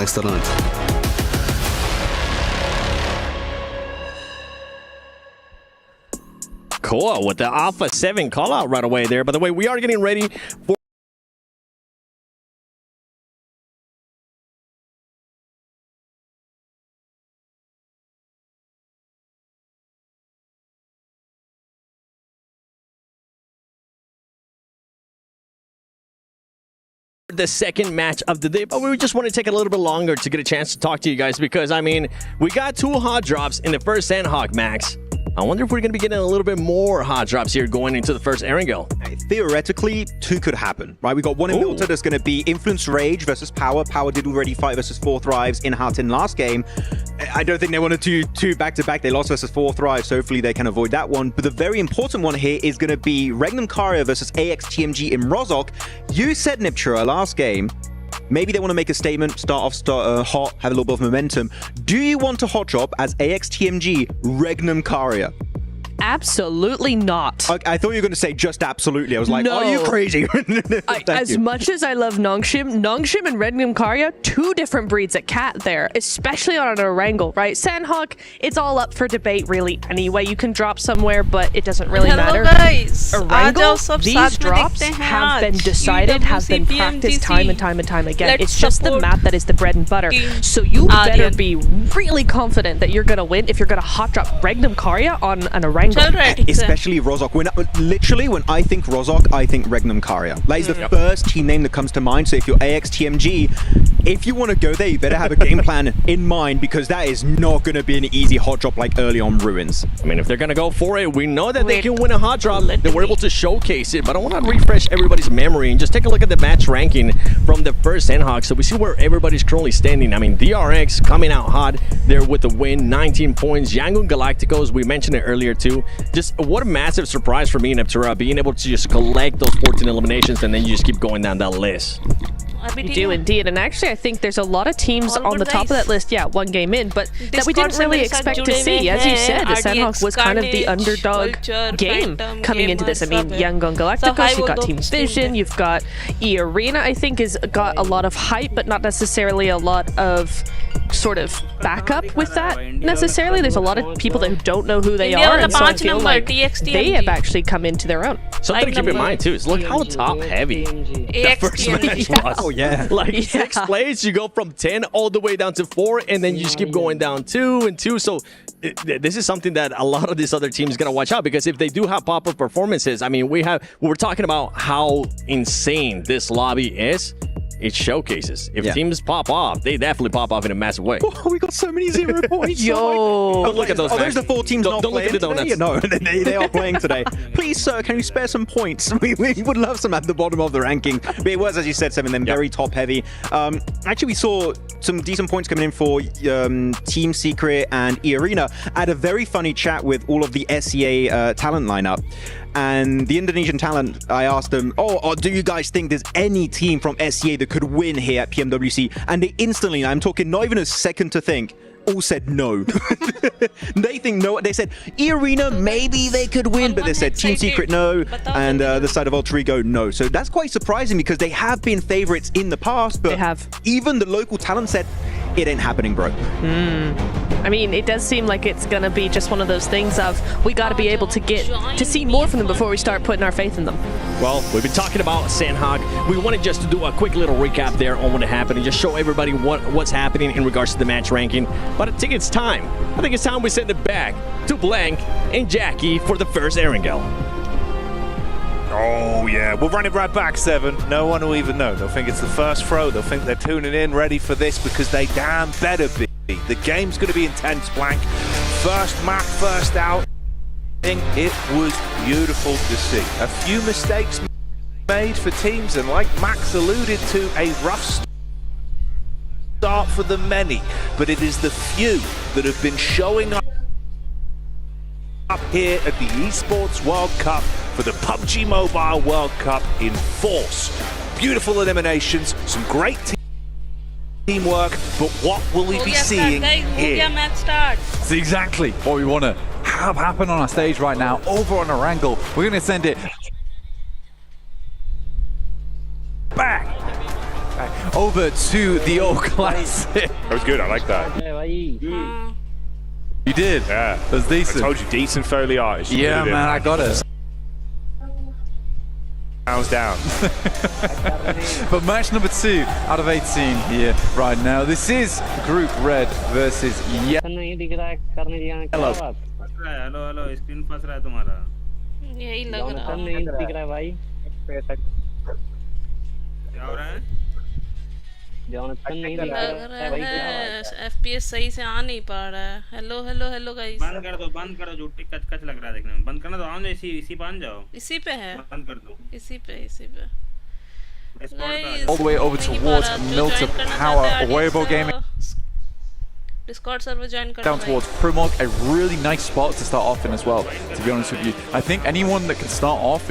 stronę. Cool, with the Alpha 7 call out right away there. By the way, we are getting ready for the second match of the day, but we just want to take a little bit longer to get a chance to talk to you guys because, I mean, we got 2 hot drops in the first Sandhawk max. I wonder if we're going to be getting a little bit more hot drops here going into the first Erangel. Theoretically, 2 could happen, right? We got one in Milta that's going to be Influence Rage versus Power. Power did already fight versus 4 Thrives in Hartin last game. I don't think they want to do 2 back-to-back. They lost versus 4 Thrives, so hopefully they can avoid that one. But the very important one here is going to be Regnum Karya versus AXTMG in Rozhok. You said, Niptura, last game, maybe they want to make a statement, start off hot, have a little bit of momentum. Do you want to hot drop as AXTMG Regnum Karya? Absolutely not. I thought you were going to say just absolutely. I was like, No. are you crazy? As much as I love Nongshim and Regnum Karya, 2 different breeds at cat there, especially on an Erangel, right? Sandhawk, it's all up for debate really anyway. You can drop somewhere, but it doesn't really matter. Guys, Erangel, these drops have been decided, have been practiced time and time again. It's just the map that is the bread and butter. So you better be really confident that you're going to win if you're going to hot drop Regnum Karya on an Erangel. Especially Rozhok. Literally, when I think Rozhok, I think Regnum Karya. That is the first team name that comes to mind. So if you're AXTMG, if you want to go there, you better have a game plan in mind because that is not going to be an easy hot drop like early on Ruins. I mean, if they're going to go for it, we know that they can win a hot drop. They were able to showcase it, but I want to refresh everybody's memory and just take a look at the match ranking from the first Sandhawk so we see where everybody's currently standing. I mean, Rdx coming out hot there with the win, 19 points. Yangon Galacticos, we mentioned it earlier too. Just what a massive surprise for me, Niptura, being able to just collect those 14 eliminations and then you just keep going down that list. You do indeed, and actually I think there's a lot of teams on the top of that list, yeah, 1 game in, but that we didn't really expect to see. As you said, the Sandhawk was kind of the underdog game coming into this. I mean, Yangon Galacticos, you've got Team Vision, you've got E-Arena, I think, has got a lot of hype, but not necessarily a lot of sort of backup with that necessarily. There's a lot of people that don't know who they are, and so I feel like they have actually come into their own. Something to keep in mind too is look how top heavy the first match was. Oh yeah. Like 6 plays, you go from 10 all the way down to 4, and then you just keep going down 2 and 2. So this is something that a lot of these other teams gotta watch out because if they do have pop-up performances, I mean, we're talking about how insane this lobby is. It showcases. If teams pop off, they definitely pop off in a massive way. Oh, we got so many 0 points. Yo. Don't look at those. Those are the 4 teams not don't playing look at the today? donuts. No, they are playing today. Please, sir, can you spare some points? We would love some at the bottom of the ranking. But it was, as you said, 7 of them very top heavy. Actually, we saw some decent points coming in for Team Secret and E-Arena. I had a very funny chat with all of the SEA talent lineup. And the Indonesian talent, I asked them, do you guys think there's any team from SEA that could win here at PMWC? And they instantly, I'm talking not even a second to think, all said no. They think no. They said E-Arena, maybe they could win, but they said Team Secret no, and the side of Alter Ego no. So that's quite surprising because they have been favorites in the past, but even the local talent said it ain't happening, bro. I mean, it does seem like it's gonna be just one of those things of we got to be able to get to see more from them before we start putting our faith in them. Well, we've been talking about Sandhawk. We wanted just to do a quick little recap there on what happened and just show everybody what's happening in regards to the match ranking. But I think it's time. I think it's time we send it back to Blank and Jackie for the first Erangel. Oh yeah, we'll run it right back, 7. No one will even know. They'll think it's the first throw. They'll think they're tuning in, ready for this because they damn better be. The game's going to be intense, Blank. First map, first out. It was beautiful to see. A few mistakes made for teams, and like Max alluded to, a rough start for the many, but it is the few that have been showing up here at the Esports World Cup for the PUBG Mobile World Cup in force. Beautiful eliminations, some great teamwork, but what will we be seeing here? It's exactly what we want to have happen on our stage right now over on Erangel. We're going to send it back. over to the old classic. That was good. I like that. You did? Yeah. That was decent. I told you, decent Foley artist. Yeah, man, I got it. Hands down. But match number 2 out of 18 here right now. This is Group Red versus Yellow. Hello hello screen फंस रहा है तुम्हारा यही लग रहा है नहीं दिख रहा है भाई क्या हो रहा है लग रहा है FPS सही से आ नहीं पा रहा है हेलो हेलो हेलो गाइस बंद कर दो झूठी कच कच लग रहा है देखने में बंद करना तो आओ ना इसी पे आ जाओ इसी पे है बंद कर दो इसी पे All the way over towards Milta Power, Weibo Gaming. Discord server join करना Down towards Primog, a really nice spot to start off in as well, to be honest with you. I think anyone that can start off